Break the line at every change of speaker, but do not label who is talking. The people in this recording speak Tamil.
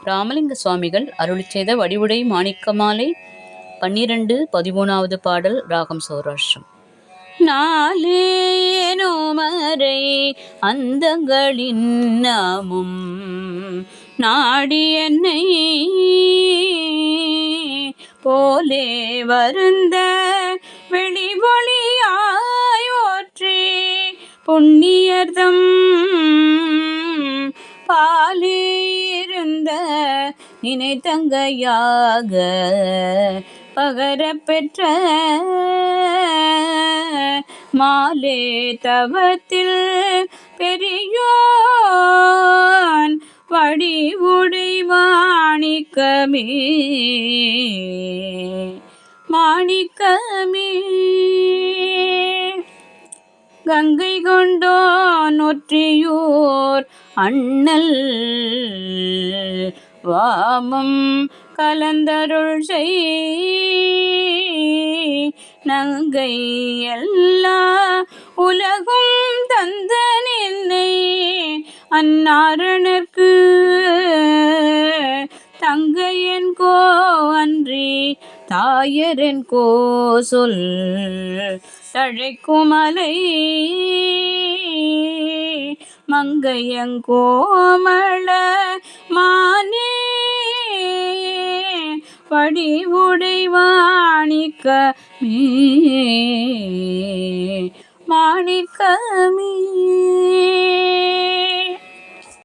ராமலிங்க சுவாமிகள் அருளிச் செய்த வடிவுடை மாணிக்கமாலை 12-13வது பாடல். ராகம் சௌராஷ்டிரம். நாளேனோ மறை அந்தங்களின் நாமும் நாடி என்னை போலே வருந்த வெளிபொழியாயோற்றி புண்ணியர்தம் பாலே இருந்த நினைத்தங்கையாக பகரப் பெற்ற மாலே தவத்தில் பெரியோன் வடிவுடை மாணிக்கமே மாணிக்கமே. கங்கை கொண்டோன் ஒற்றியூர் அண்ணல் வாமம் கலந்தருள் செய் நங்கை எல்லா உலகும் தந்த நின்னை அன்னாரணர்க்கு தங்கையன் கோ அன்றி தாயரன் கோ சொல் தழைக்குமலை மங்கையங்கோமள மானே வடிவுடை மாணிக்கமே மாணிக்கமே.